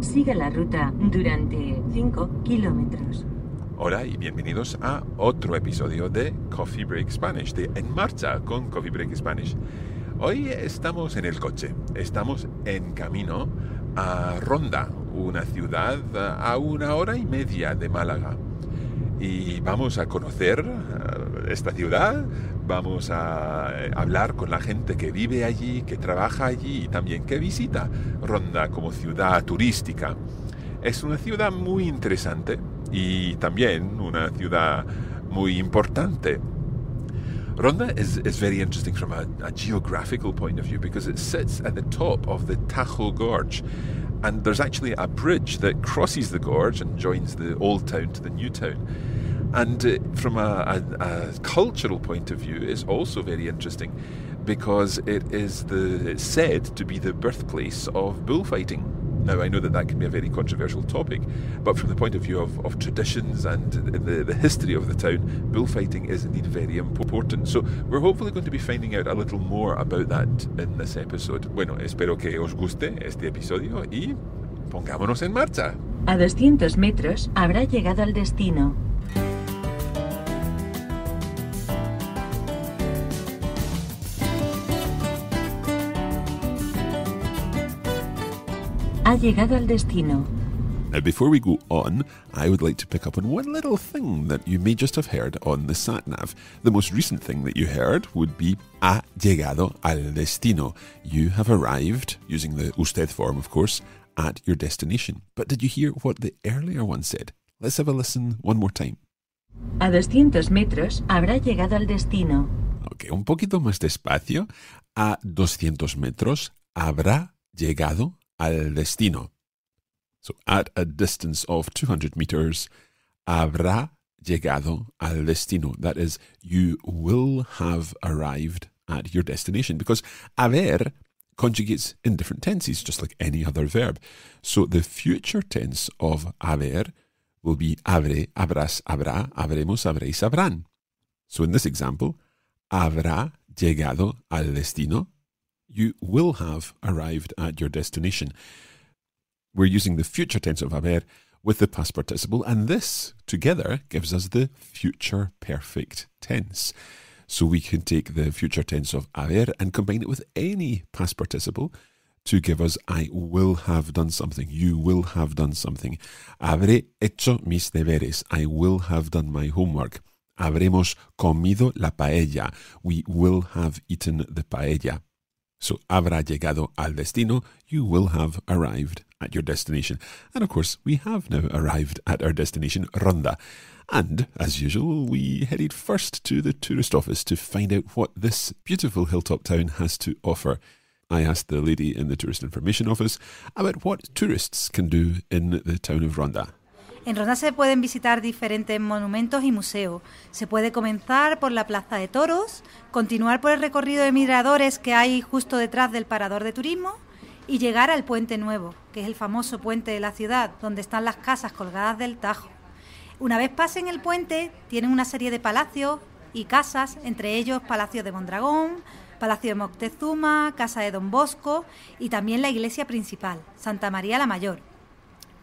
Siga la ruta durante 5 kilómetros. Hola y bienvenidos a otro episodio de Coffee Break Spanish, de En Marcha con Coffee Break Spanish. Hoy estamos en el coche, estamos en camino a Ronda, una ciudad a 1 hora y media de Málaga. Y vamos a conocer esta ciudad, vamos a hablar con la gente que vive allí, que trabaja allí y también que visita Ronda como ciudad turística. Es una ciudad muy interesante y también una ciudad muy importante. Ronda is very interesting from a geographical point of view because it sits at the top of the Tajo Gorge, and there's actually a bridge that crosses the gorge and joins the old town to the new town. And from a cultural point of view, it's also very interesting because it's said to be the birthplace of bullfighting. Now, I know that can be a very controversial topic, but from the point of view of traditions and the history of the town, bullfighting is indeed very important. So we're hopefully going to be finding out a little more about that in this episode. Bueno, espero que os guste este episodio y pongámonos en marcha. A 200 metros habrá llegado al destino. Ha llegado al destino. Now, before we go on, I would like to pick up on one little thing that you may just have heard on the sat-nav. The most recent thing that you heard would be ha llegado al destino. You have arrived, using the usted form, of course, at your destination. But did you hear what the earlier one said? Let's have a listen one more time. A 200 metros habrá llegado al destino. Ok, un poquito más despacio. A 200 metros habrá llegado al destino. So at a distance of 200 meters, habrá llegado al destino. That is, you will have arrived at your destination. Because haber conjugates in different tenses, just like any other verb. So the future tense of haber will be habré, habrás, habrá, habremos, habréis, habrán. So in this example, habrá llegado al destino. You will have arrived at your destination. We're using the future tense of haber with the past participle, and this together gives us the future perfect tense. So we can take the future tense of haber and combine it with any past participle to give us I will have done something, you will have done something. Habré hecho mis deberes, I will have done my homework. Habremos comido la paella, we will have eaten the paella. So, habrá llegado al destino, you will have arrived at your destination. And of course, we have now arrived at our destination, Ronda. And, as usual, we headed first to the tourist office to find out what this beautiful hilltop town has to offer. I asked the lady in the tourist information office about what tourists can do in the town of Ronda. En Ronda se pueden visitar diferentes monumentos y museos. Se puede comenzar por la Plaza de Toros, continuar por el recorrido de miradores que hay justo detrás del parador de turismo y llegar al Puente Nuevo, que es el famoso puente de la ciudad, donde están las casas colgadas del Tajo. Una vez pasen el puente, tienen una serie de palacios y casas, entre ellos Palacio de Mondragón, Palacio de Moctezuma, Casa de Don Bosco y también la iglesia principal, Santa María la Mayor.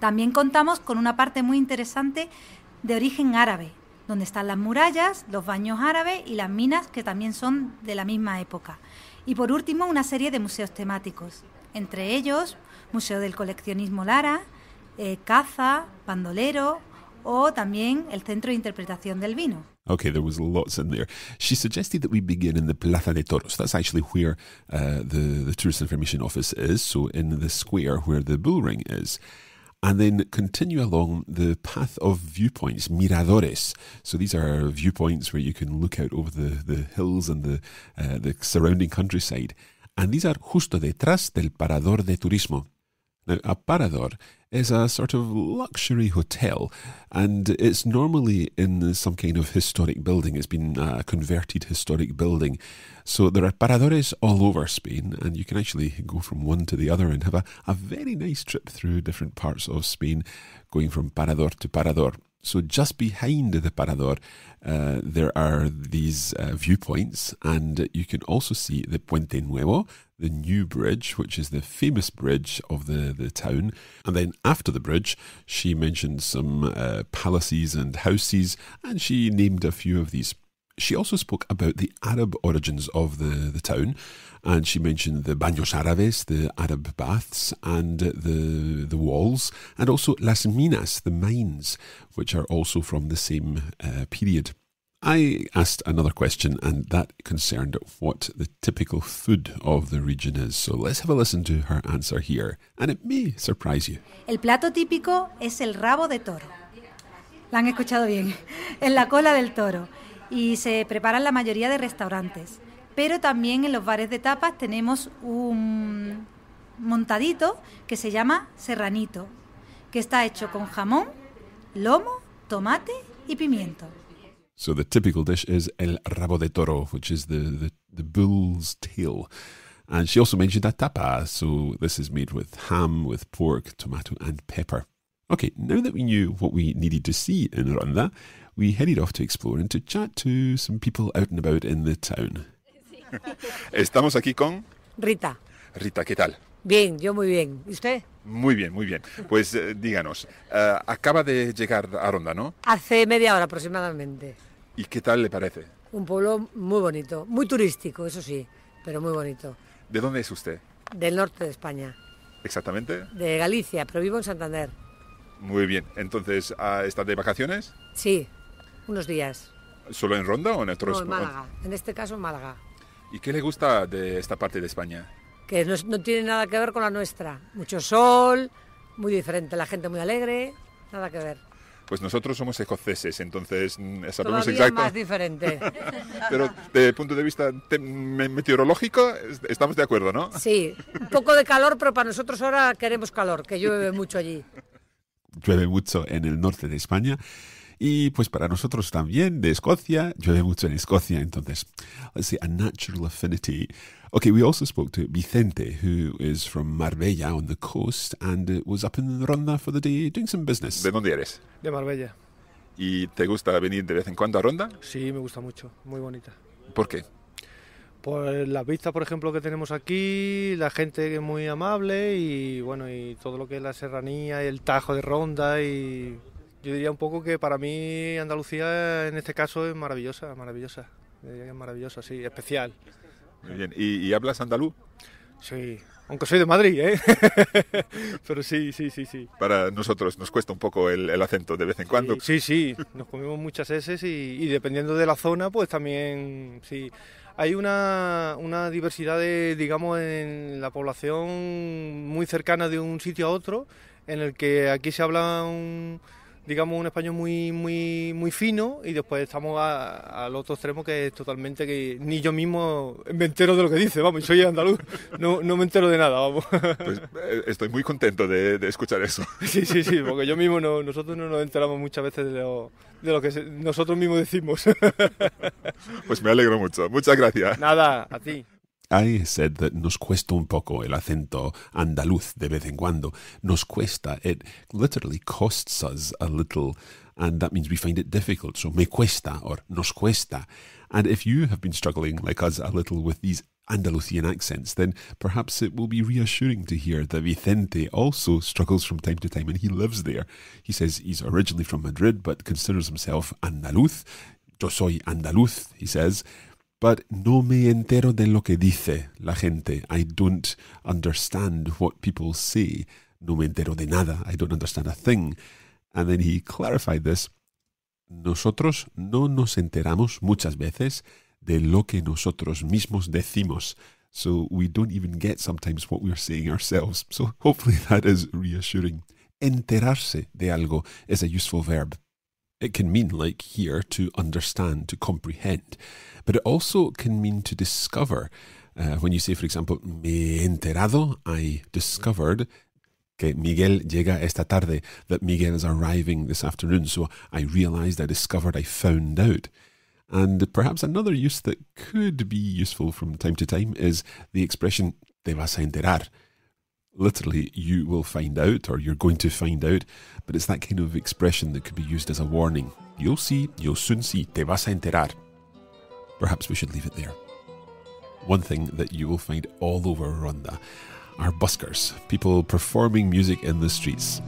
También contamos con una parte muy interesante de origen árabe, donde están las murallas, los baños árabes y las minas que también son de la misma época. Y por último, una serie de museos temáticos, entre ellos Museo del Coleccionismo Lara, Caza, Bandolero o también el Centro de Interpretación del Vino. Okay, there was lots in there. She suggested that we begin in the Plaza de Toros. That's actually where the Tourist Information Office is, so in the square where the bull ring is. And then continue along the path of viewpoints, miradores. So these are viewpoints where you can look out over the hills and the surrounding countryside. And these are justo detrás del parador de turismo. Now, a parador is a sort of luxury hotel, and it's normally in some kind of historic building. It's been a converted historic building. So there are paradores all over Spain, and you can actually go from one to the other and have a very nice trip through different parts of Spain, going from parador to parador. So just behind the parador, there are these viewpoints, and you can also see the Puente Nuevo, the new bridge, which is the famous bridge of the town. And then after the bridge, she mentioned some palaces and houses, and she named a few of these. She also spoke about the Arab origins of the town, and she mentioned the baños árabes, the Arab baths, and the walls, and also las minas, the mines, which are also from the same period. I asked another question, and that concerned what the typical food of the region is. So let's have a listen to her answer here, and it may surprise you. El plato típico es el rabo de toro. La han escuchado bien. Es la cola del toro. Y se prepara en la mayoría de restaurantes. Pero también en los bares de tapas tenemos un montadito que se llama serranito, que está hecho con jamón, lomo, tomate y pimiento. So the typical dish is el rabo de toro, which is the bull's tail. And she also mentioned a tapa, so this is made with ham, with pork, tomato and pepper. Okay, now that we knew what we needed to see in Ronda, we headed off to explore and to chat to some people out and about in the town. Estamos aquí con Rita. Rita, ¿qué tal? Bien, yo muy bien. ¿Y usted? Muy bien, muy bien. Pues díganos, acaba de llegar a Ronda, ¿no? Hace media hora aproximadamente. ¿Y qué tal le parece? Un pueblo muy bonito, muy turístico, eso sí, pero muy bonito. ¿De dónde es usted? Del norte de España. ¿Exactamente? De Galicia, pero vivo en Santander. Muy bien. Entonces, ¿está de vacaciones? Sí, unos días. ¿Solo en Ronda o en otros? No, en Málaga. En este caso en Málaga. ¿Y qué le gusta de esta parte de España? Que no tiene nada que ver con la nuestra. Mucho sol, muy diferente, la gente muy alegre, nada que ver. Pues nosotros somos escoceses, entonces sabemos Todavía exacto. más diferente. Pero desde el punto de vista meteorológico estamos de acuerdo, ¿no? Sí, un poco de calor, pero para nosotros ahora queremos calor, que llueve mucho allí. Llueve mucho en el norte de España. Y pues para nosotros también, de Escocia, llueve mucho en Escocia. Entonces, let's say a natural affinity. Okay, we also spoke to Vicente, who is from Marbella on the coast and was up in Ronda for the day doing some business. ¿De dónde eres? De Marbella. ¿Y te gusta venir de vez en cuando a Ronda? Sí, me gusta mucho, muy bonita. ¿Por qué? Por las vistas, por ejemplo, que tenemos aquí, la gente que es muy amable y bueno, y todo lo que es la serranía y el Tajo de Ronda, y yo diría un poco que para mí Andalucía en este caso es maravillosa, maravillosa. Diría que es maravillosa, sí, especial. Muy bien. ¿Y hablas andaluz? Sí, aunque soy de Madrid, ¿eh? Pero sí. Para nosotros nos cuesta un poco el acento de vez en cuando. Sí, nos comemos muchas eses y dependiendo de la zona, pues también, sí. Hay una diversidad digamos, en la población muy cercana de un sitio a otro, en el que aquí se habla un español muy fino, y después estamos al otro extremo, que es totalmente que ni yo mismo me entero de lo que dice, vamos, soy andaluz, no me entero de nada, vamos. Pues estoy muy contento de escuchar eso. Sí, porque yo mismo nosotros no nos enteramos muchas veces de lo que nosotros mismos decimos. Pues me alegro mucho, muchas gracias. Nada, a ti. I said that nos cuesta un poco el acento andaluz de vez en cuando. Nos cuesta. It literally costs us a little, and that means we find it difficult. So me cuesta or nos cuesta. And if you have been struggling like us a little with these Andalusian accents, then perhaps it will be reassuring to hear that Vicente also struggles from time to time, and he lives there. He says he's originally from Madrid, but considers himself andaluz. Yo soy andaluz, he says. But no me entero de lo que dice la gente. I don't understand what people say. No me entero de nada. I don't understand a thing. And then he clarified this. Nosotros no nos enteramos muchas veces de lo que nosotros mismos decimos. So we don't even get sometimes what we're saying ourselves. So hopefully that is reassuring. Enterarse de algo is a useful verb. It can mean, like here, to understand, to comprehend. But it also can mean to discover. When you say, for example, me he enterado, I discovered que Miguel llega esta tarde, that Miguel is arriving this afternoon. So I realized, I discovered, I found out. And perhaps another use that could be useful from time to time is the expression, te vas a enterar. Literally, you will find out, or you're going to find out, but it's that kind of expression that could be used as a warning. You'll see, you'll soon see, te vas a enterar. Perhaps we should leave it there. one thing that you will find all over Ronda are buskers, people performing music in the streets.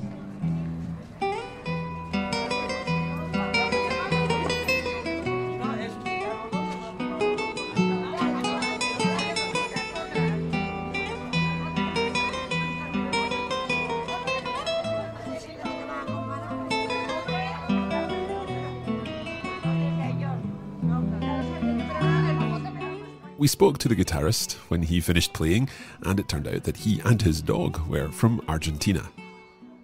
We spoke to the guitarist when he finished playing, and it turned out that he and his dog were from Argentina.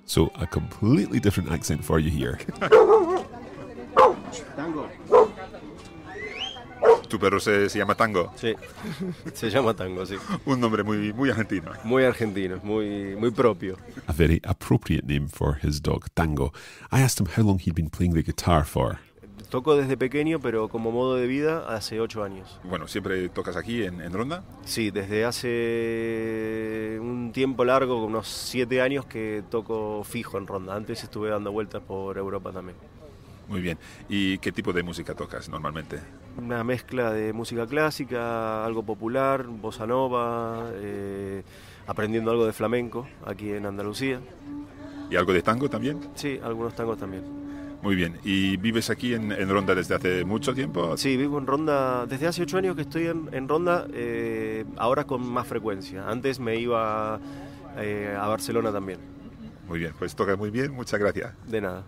So a completely different accent for you here. Tango. ¿Tu perro se llama Tango? Sí, se llama Tango, sí. Un nombre muy argentino. Muy argentino, muy propio. A very appropriate name for his dog, Tango. I asked him how long he'd been playing the guitar for. Toco desde pequeño, pero como modo de vida hace 8 años. Bueno, ¿siempre tocas aquí en Ronda? Sí, desde hace un tiempo largo, unos 7 años que toco fijo en Ronda. Antes estuve dando vueltas por Europa también. Muy bien. ¿Y qué tipo de música tocas normalmente? Una mezcla de música clásica, algo popular, bossa nova, aprendiendo algo de flamenco aquí en Andalucía. ¿Y algo de tango también? Sí, algunos tangos también. Muy bien. ¿Y vives aquí en Ronda desde hace mucho tiempo? Sí, vivo en Ronda desde hace 8 años que estoy en Ronda, ahora con más frecuencia. Antes me iba a Barcelona también. Muy bien, pues toca muy bien, muchas gracias. De nada.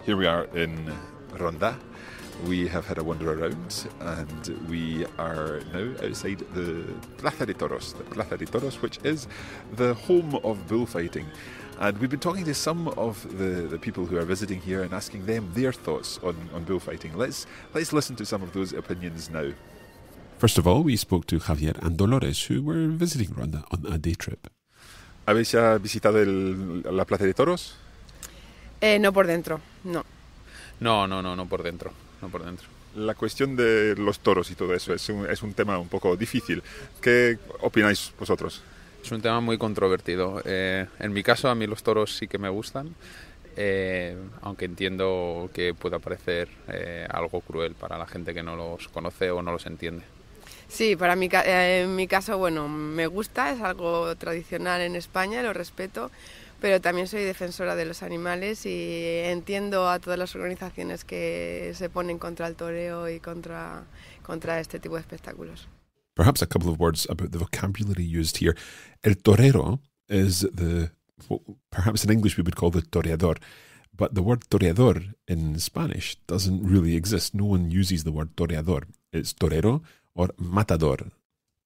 Here we are in Ronda. We have had a wander around and we are now outside the Plaza de Toros, which is the home of bullfighting. And we've been talking to some of the people who are visiting here and asking them their thoughts on bullfighting. Let's listen to some of those opinions now. First of all, we spoke to Javier and Dolores, who were visiting Ronda on a day trip. ¿Habéis ya visitado la Plaza de Toros? No por dentro, no. No por dentro. No por dentro. La cuestión de los toros y todo eso es un tema un poco difícil. ¿Qué opináis vosotros? Es un tema muy controvertido. En mi caso, a mí los toros sí que me gustan, aunque entiendo que pueda parecer algo cruel para la gente que no los conoce o no los entiende. Sí, en mi caso, bueno, me gusta, es algo tradicional en España, lo respeto, pero también soy defensora de los animales y entiendo a todas las organizaciones que se ponen contra el toreo y contra este tipo de espectáculos. Perhaps a couple of words about the vocabulary used here. El torero is perhaps in English we would call the toreador, but the word toreador in Spanish doesn't really exist. No one uses the word toreador. It's torero or matador.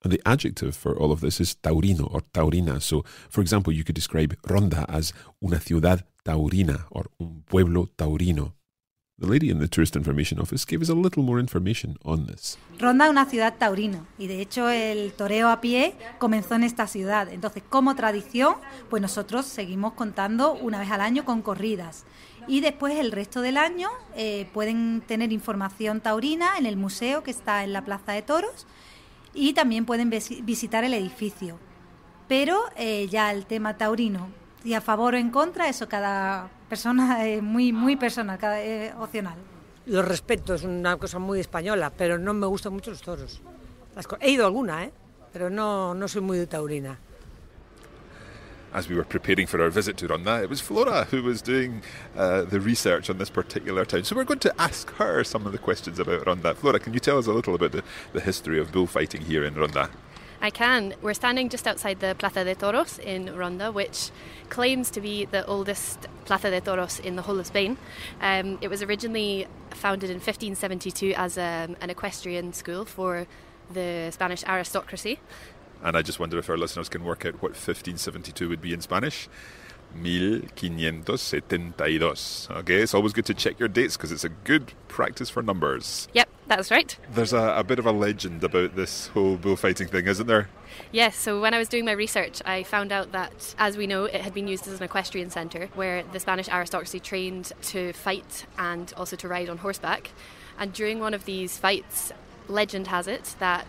And the adjective for all of this is taurino or taurina. So, for example, you could describe Ronda as una ciudad taurina or un pueblo taurino. The lady in the Tourist Information Office gave us a little more information on this. Ronda es una ciudad taurina y de hecho el toreo a pie comenzó en esta ciudad. Entonces, como tradición, pues nosotros seguimos contando una vez al año con corridas. Y después el resto del año pueden tener información taurina en el museo que está en la Plaza de Toros y también pueden visitar el edificio. Pero ya el tema taurino, y a favor o en contra, eso cada persona es muy personal, opcional. Los respeto, es una cosa muy española, pero no me gustan mucho los toros. He ido a alguna, pero no soy muy taurina. As we were preparing for our visit to Ronda, it was Flora who was doing the research on this particular town. So we're going to ask her some of the questions about Ronda. Flora, can you tell us a little about the history of bullfighting here in Ronda? I can. We're standing just outside the Plaza de Toros in Ronda, which claims to be the oldest Plaza de Toros in the whole of Spain. It was originally founded in 1572 as an equestrian school for the Spanish aristocracy. And I just wonder if our listeners can work out what 1572 would be in Spanish. 1572. Okay, it's always good to check your dates because it's a good practice for numbers. Yep, that's right. There's a bit of a legend about this whole bullfighting thing, isn't there? Yes, so when I was doing my research, I found out that, as we know, it had been used as an equestrian centre where the Spanish aristocracy trained to fight and also to ride on horseback. And during one of these fights, legend has it that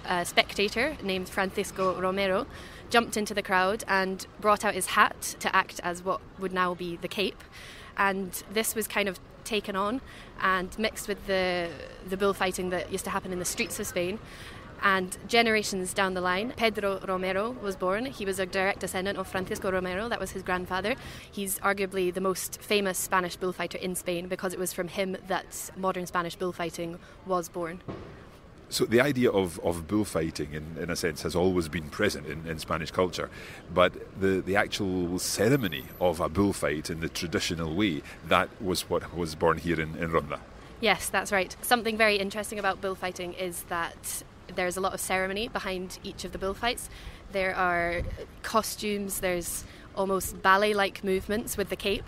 a spectator named Francisco Romero jumped into the crowd and brought out his hat to act as what would now be the cape. And this was kind of taken on and mixed with the bullfighting that used to happen in the streets of Spain. And generations down the line, Pedro Romero was born. He was a direct descendant of Francisco Romero. That was his grandfather. He's arguably the most famous Spanish bullfighter in Spain because it was from him that modern Spanish bullfighting was born. So the idea of bullfighting, in a sense, has always been present in Spanish culture. But the actual ceremony of a bullfight in the traditional way, that was what was born here in Ronda. Yes, that's right. Something very interesting about bullfighting is that there's a lot of ceremony behind each of the bullfights. There are costumes, there's almost ballet-like movements with the cape.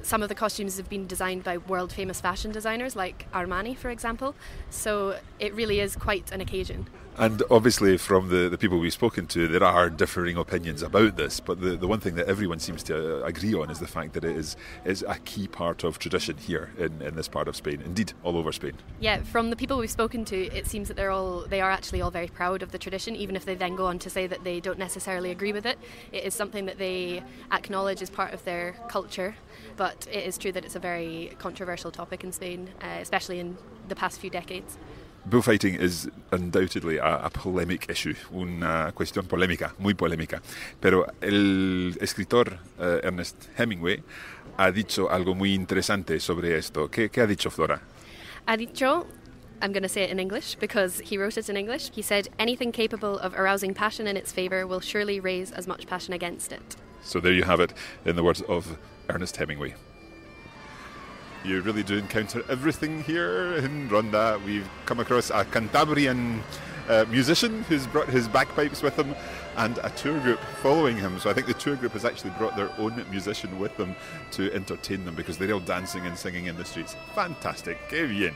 Some of the costumes have been designed by world-famous fashion designers like Armani, for example. So it really is quite an occasion. And obviously from the people we've spoken to, there are differing opinions about this, but the one thing that everyone seems to agree on is the fact that it is a key part of tradition here in this part of Spain, indeed all over Spain. Yeah, from the people we've spoken to, it seems that they are actually all very proud of the tradition, even if they then go on to say that they don't necessarily agree with it. It is something that they acknowledge as part of their culture, but it is true that it's a very controversial topic in Spain, especially in the past few decades. Bullfighting is undoubtedly a polemic issue, una cuestión polémica, muy polémica. Pero el escritor Ernest Hemingway ha dicho algo muy interesante sobre esto. ¿Qué ha dicho, Flora? Ha dicho, I'm going to say it in English because he wrote it in English. He said, anything capable of arousing passion in its favour will surely raise as much passion against it. So there you have it, in the words of Ernest Hemingway. You really do encounter everything here in Ronda. We've come across a Cantabrian musician who's brought his bagpipes with him and a tour group following him. So I think the tour group has actually brought their own musician with them to entertain them because they're all dancing and singing in the streets. Fantastic. Qué bien.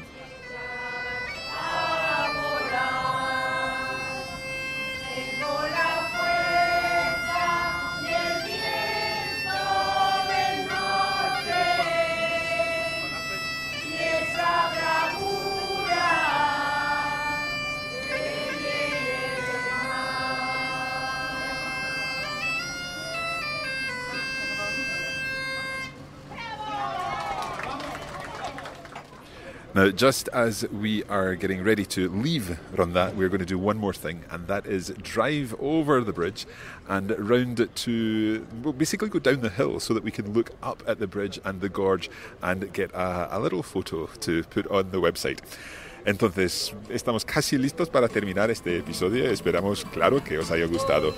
Now, just as we are getting ready to leave Ronda, we're going to do one more thing, and that is drive over the bridge and round to, basically go down the hill so that we can look up at the bridge and the gorge and get a little photo to put on the website. Entonces, estamos casi listos para terminar este episodio. Esperamos, claro, que os haya gustado.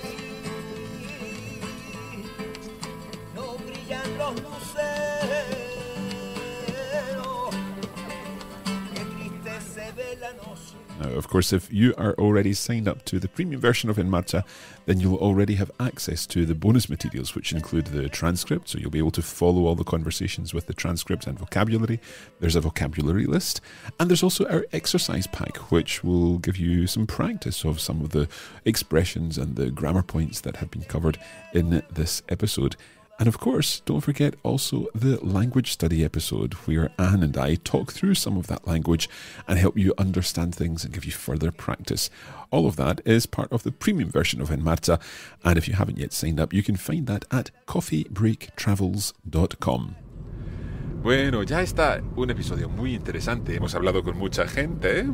Now, of course, if you are already signed up to the premium version of En Marcha, then you'll already have access to the bonus materials, which include the transcript, so you'll be able to follow all the conversations with the transcript and vocabulary. There's a vocabulary list, and there's also our exercise pack, which will give you some practice of some of the expressions and the grammar points that have been covered in this episode. And of course, don't forget also the language study episode where Anne and I talk through some of that language and help you understand things and give you further practice. All of that is part of the premium version of En Marcha, and if you haven't yet signed up, you can find that at coffeebreaktravels.com. Bueno, ya está un episodio muy interesante. Hemos hablado con mucha gente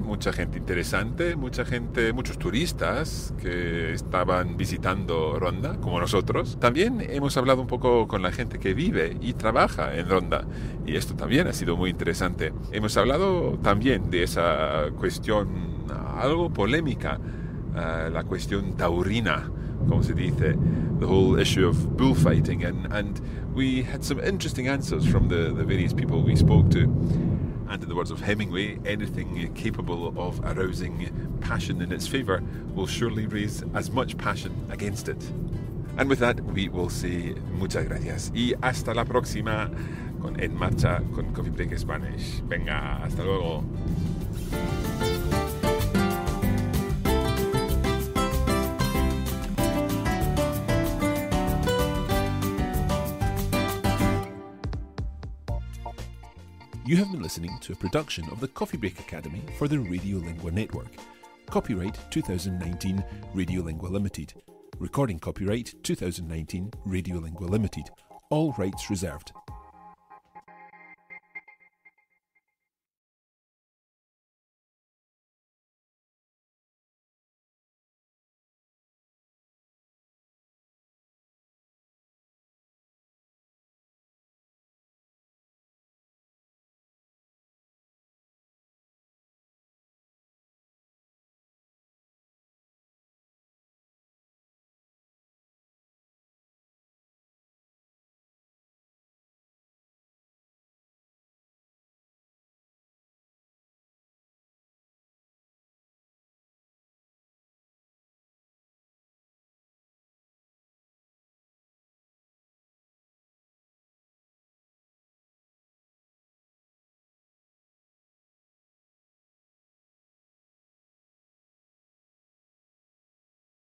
interesante, muchos turistas que estaban visitando Ronda, como nosotros. También hemos hablado un poco con la gente que vive y trabaja en Ronda, y esto también ha sido muy interesante. Hemos hablado también de esa cuestión algo polémica, la cuestión taurina, como se dice, the whole issue of bullfighting, and we had some interesting answers from the various people we spoke to. And in the words of Hemingway, anything capable of arousing passion in its favour will surely raise as much passion against it. And with that, we will say muchas gracias y hasta la próxima con En Marcha con Coffee Break Spanish. Venga, hasta luego. You have been listening to a production of the Coffee Break Academy for the Radiolingua Network. Copyright 2019 Radiolingua Limited. Recording copyright 2019 Radiolingua Limited. All rights reserved.